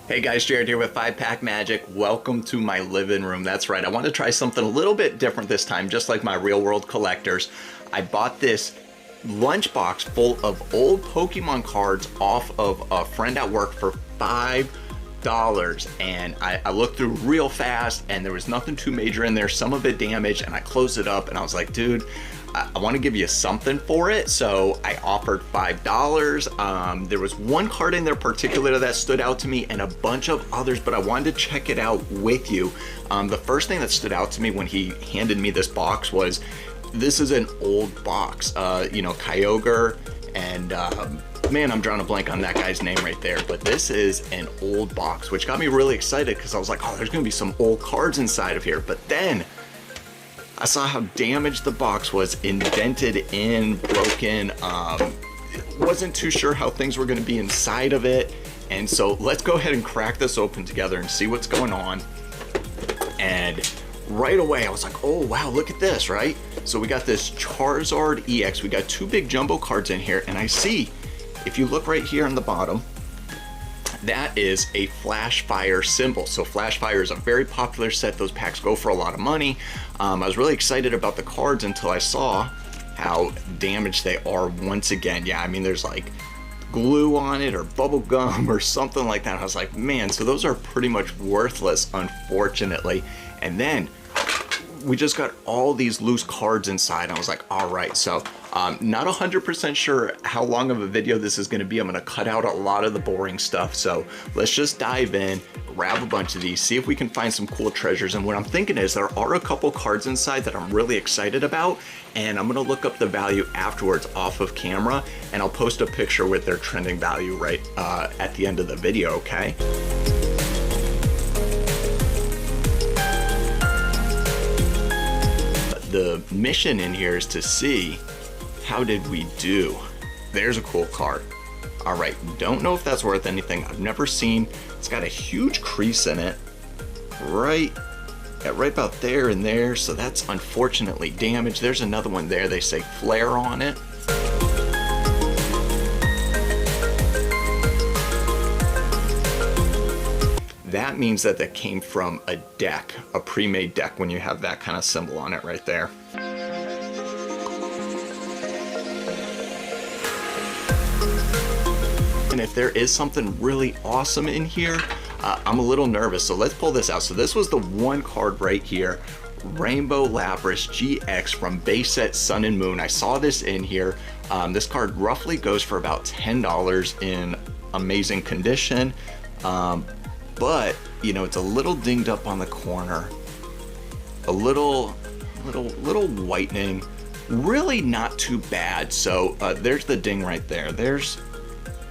Hey guys, Jared here with 5-Pack Magic. Welcome to my living room. That's right, I want to try something a little bit different this time, just like my real world collectors. I bought this lunchbox full of old Pokemon cards off of a friend at work for $5. And I looked through real fast and there was nothing too major in there, some of it damaged, and I closed it up and I was like, dude, I want to give you something for it, so I offered $5. There was one card in there particular that stood out to me and a bunch of others, but I wanted to check it out with you. The first thing that stood out to me when he handed me this box was, this is an old box. You know, Kyogre and man, I'm drawing a blank on that guy's name right there, but this is an old box, which got me really excited because I was like, oh, there's gonna be some old cards inside of here. But then I saw how damaged the box was, indented in, broken. Wasn't too sure how things were gonna be inside of it. And so let's go ahead and crack this open together and see what's going on. And right away, I was like, oh wow, look at this, right? So we got this Charizard EX. We got two big jumbo cards in here. And I see, if you look right here on the bottom, that is a Flash Fire symbol. So Flash Fire is a very popular set. Those packs go for a lot of money. I was really excited about the cards until I saw how damaged they are once again. Yeah, I mean, there's like glue on it or bubble gum or something like that. I was like, man, so those are pretty much worthless, unfortunately. And then we just got all these loose cards inside. I was like, all right, so not 100% sure how long of a video this is gonna be. I'm gonna cut out a lot of the boring stuff. So let's just dive in, grab a bunch of these, see if we can find some cool treasures. And what I'm thinking is there are a couple cards inside that I'm really excited about, and I'm gonna look up the value afterwards off of camera, and I'll post a picture with their trending value right at the end of the video, okay? The mission in here is to see how did we do. There's a cool card. All right, don't know if that's worth anything. I've never seen. It's got a huge crease in it, right about there and there. So that's unfortunately damaged. There's another one there. They say flare on it. That means that that came from a deck, a pre-made deck, when you have that kind of symbol on it right there. And if there is something really awesome in here, I'm a little nervous, so let's pull this out. So this was the one card right here, Rainbow Lapras GX from base set Sun and Moon. I saw this in here. This card roughly goes for about $10 in amazing condition. But, you know, it's a little dinged up on the corner, a little whitening, really not too bad. So there's the ding right there.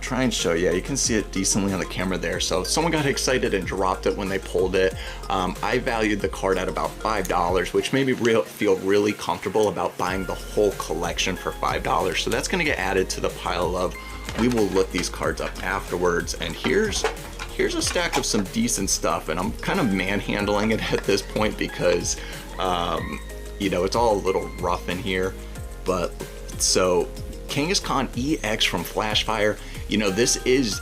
Try and show you. You can see it decently on the camera there. So someone got excited and dropped it when they pulled it. I valued the card at about $5, which made me feel really comfortable about buying the whole collection for $5. So that's gonna get added to the pile of, we will look these cards up afterwards. And here's a stack of some decent stuff, and I'm kind of manhandling it at this point because, you know, it's all a little rough in here. But so Kangaskhan EX from Flash Fire, you know, this is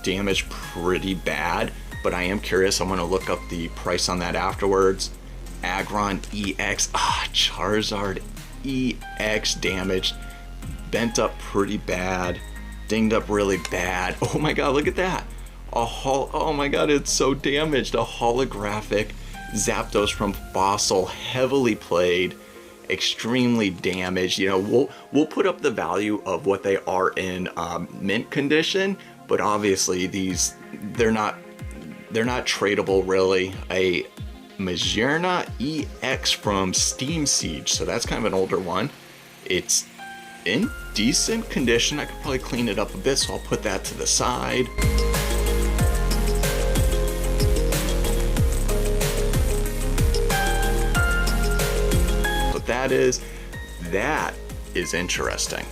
damaged pretty bad, but I am curious. I'm gonna look up the price on that afterwards. Aggron EX, Charizard EX damaged, bent up pretty bad, dinged up really bad. Oh my God, look at that. Oh my God, it's so damaged. A holographic Zapdos from Fossil, heavily played, extremely damaged. You know, we'll put up the value of what they are in mint condition, but obviously they're not tradable really. A Magearna EX from Steam Siege, so that's kind of an older one. It's in decent condition. I could probably clean it up a bit, so I'll put that to the side. That is interesting.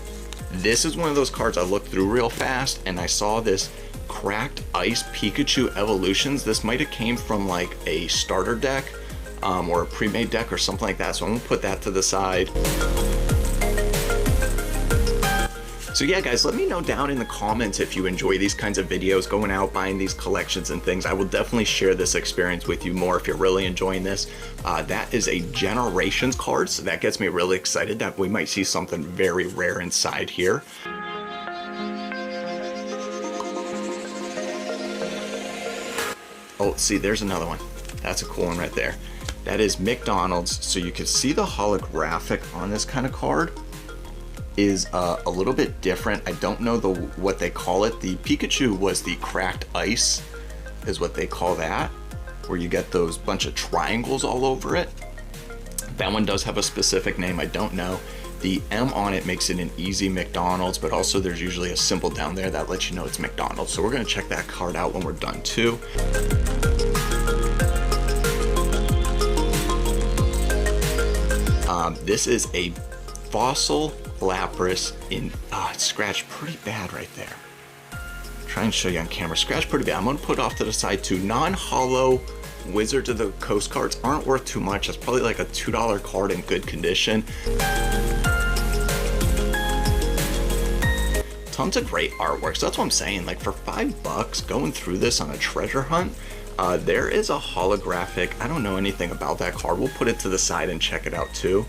This is one of those cards I looked through real fast and I saw this Cracked Ice Pikachu Evolutions. This might have came from like a starter deck or a pre-made deck or something like that. So I'm gonna put that to the side. So yeah, guys, let me know down in the comments if you enjoy these kinds of videos, going out, buying these collections and things. I will definitely share this experience with you more if you're really enjoying this. That is a Generations card, so that gets me really excited that we might see something very rare inside here. Oh, see, there's another one. That's a cool one right there. That is McDonald's. So you can see the holographic on this kind of card is a little bit different. I don't know what they call it. The Pikachu was the cracked ice, is what they call that, where you get those bunch of triangles all over it. That one does have a specific name, I don't know. The M on it makes it an easy McDonald's, but also there's usually a symbol down there that lets you know it's McDonald's. So we're gonna check that card out when we're done too. This is a Fossil Lapras in, it's scratched pretty bad right there. Try and show you on camera, scratched pretty bad. I'm gonna put off to the side too. Non-hollow Wizards of the Coast cards aren't worth too much. It's probably like a $2 card in good condition. Tons of great artwork. So that's what I'm saying. Like for $5 going through this on a treasure hunt, there is a holographic. I don't know anything about that card. We'll put it to the side and check it out too.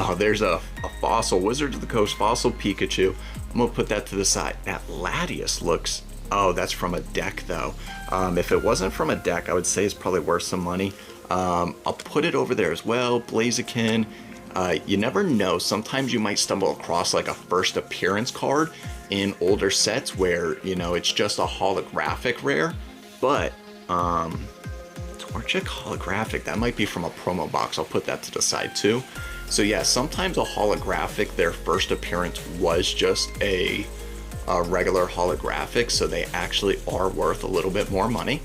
Oh, there's a fossil Wizards of the Coast fossil Pikachu. I'm gonna put that to the side. That Latias looks, oh, that's from a deck though. If it wasn't from a deck, I would say it's probably worth some money. I'll put it over there as well. Blaziken. You never know. Sometimes you might stumble across like a first appearance card in older sets where, you know, it's just a holographic rare. But Torchic holographic, that might be from a promo box. I'll put that to the side too. So yeah, sometimes a holographic, their first appearance was just a regular holographic, so they actually are worth a little bit more money.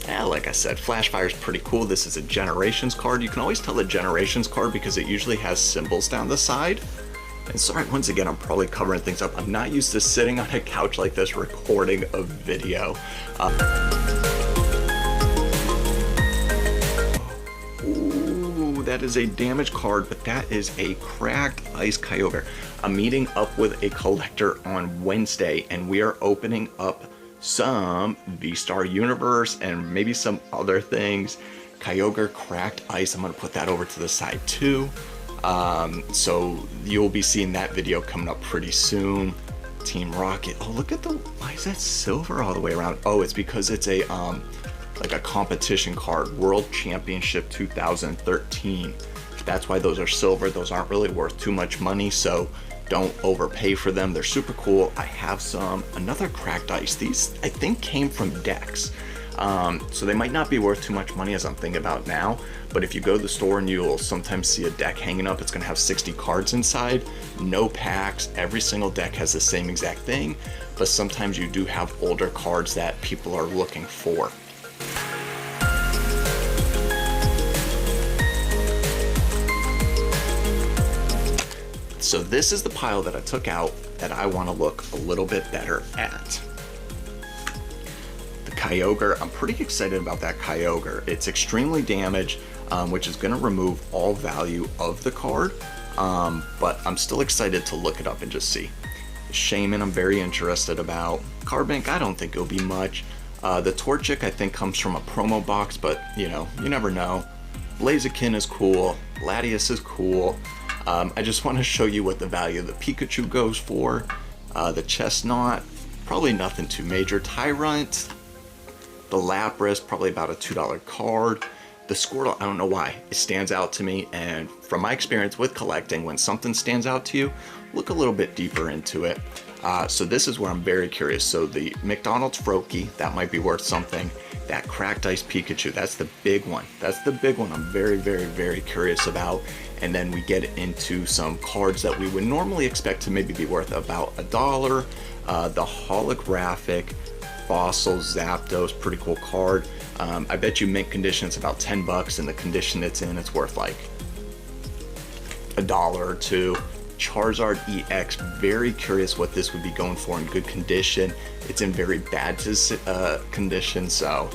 Yeah, like I said, Flashfire is pretty cool. This is a Generations card. You can always tell a Generations card because it usually has symbols down the side. And sorry, once again, I'm probably covering things up. I'm not used to sitting on a couch like this recording a video. Ooh, that is a damaged card, but that is a cracked Ice Kyogre. I'm meeting up with a collector on Wednesday, and we are opening up some V-Star Universe and maybe some other things. Kyogre cracked ice. I'm gonna put that over to the side too. So you'll be seeing that video coming up pretty soon. Team Rocket. Oh, look at the, why is that silver all the way around? Oh, it's because it's a, like a competition card, World Championship 2013. That's why those are silver. Those aren't really worth too much money, so don't overpay for them. They're super cool. I have some. Another cracked ice. These, I think, came from decks. So they might not be worth too much money as I'm thinking about now, but if you go to the store and you'll sometimes see a deck hanging up, it's gonna have 60 cards inside, no packs, every single deck has the same exact thing, but sometimes you do have older cards that people are looking for. So this is the pile that I took out that I wanna look a little bit better at. Kyogre, I'm pretty excited about that Kyogre. It's extremely damaged, which is going to remove all value of the card, but I'm still excited to look it up and just see. Shaman, I'm very interested about. Cardbank, I don't think it'll be much. The Torchic, I think, comes from a promo box, but you know, you never know. Blaziken is cool. Latias is cool. I just want to show you what the value of the Pikachu goes for. The Chestnut, probably nothing too major. Tyrant, the Lapras, probably about a $2 card. The Squirtle, I don't know why, it stands out to me, and from my experience with collecting, when something stands out to you, look a little bit deeper into it. So this is where I'm very curious. So the McDonald's Froakie, that might be worth something. That cracked ice Pikachu, that's the big one. That's the big one I'm very, very, very curious about. And then we get into some cards that we would normally expect to maybe be worth about $1. The holographic Fossil Zapdos, pretty cool card. I bet you mint condition it's about $10, and the condition it's in, it's worth like $1 or $2. Charizard EX, very curious what this would be going for in good condition. It's in very bad condition, so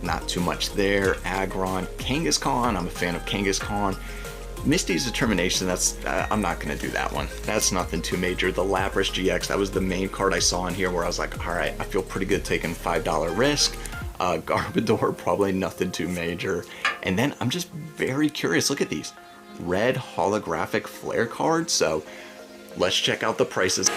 not too much there. Aggron, Kangaskhan, I'm a fan of Kangaskhan. Misty's Determination, that's I'm not gonna do that one. That's nothing too major. The Lapras GX, that was the main card I saw in here where I was like, all right, I feel pretty good taking $5 risk. Garbodor, probably nothing too major. And then I'm just very curious, look at these red holographic flare cards. So let's check out the prices.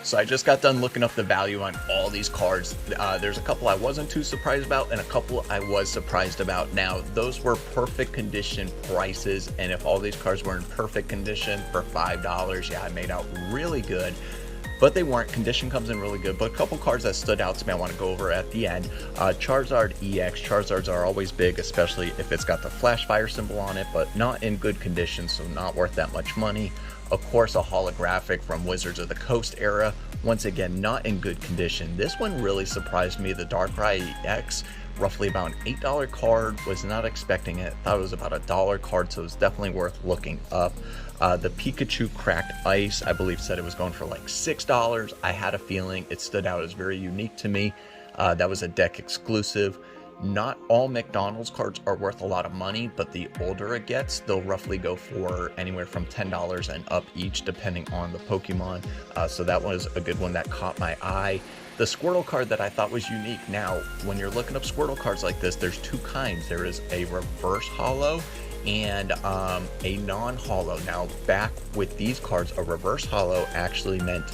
So I just got done looking up the value on all these cards. There's a couple I wasn't too surprised about and a couple I was surprised about. Now, those were perfect condition prices, and if all these cards were in perfect condition for $5, yeah, I made out really good. But they weren't. Condition comes in really good. But a couple cards that stood out to me I want to go over at the end. Charizard EX. Charizards are always big, especially if it's got the flash fire symbol on it, but not in good condition, so not worth that much money. Of course, a holographic from Wizards of the Coast era. Once again, not in good condition. This one really surprised me. The Darkrai EX, roughly about an $8 card. Was not expecting it. Thought it was about a $1 card, so it's definitely worth looking up. The Pikachu Cracked Ice, I believe, said it was going for like $6. I had a feeling it stood out as very unique to me. That was a deck exclusive. Not all McDonald's cards are worth a lot of money, but the older it gets, they'll roughly go for anywhere from $10 and up each, depending on the Pokemon. So that was a good one that caught my eye. The Squirtle card that I thought was unique. Now, when you're looking up Squirtle cards like this, there's two kinds. There is a reverse holo and a non-holo. Now, back with these cards, a reverse holo actually meant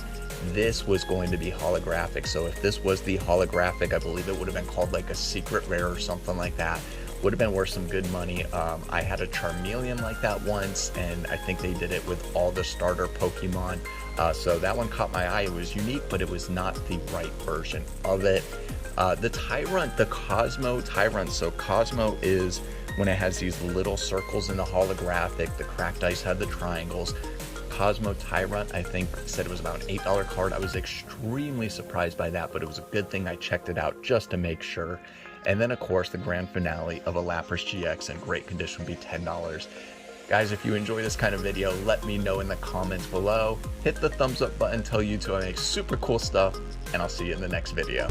this was going to be holographic. So if this was the holographic, I believe it would have been called like a secret rare or something like that. Would have been worth some good money. I had a Charmeleon like that once, and I think they did it with all the starter Pokemon. So that one caught my eye. It was unique, but it was not the right version of it. The Tyrant, the Cosmo Tyrant. So Cosmo is when it has these little circles in the holographic. The Cracked Ice had the triangles. Cosmo Tyrant, I think, said it was about an $8 card. I was extremely surprised by that, but it was a good thing I checked it out just to make sure. And then, of course, the grand finale of a Lapras GX in great condition would be $10. Guys, if you enjoy this kind of video, let me know in the comments below. Hit the thumbs up button, tell YouTube I make super cool stuff, and I'll see you in the next video.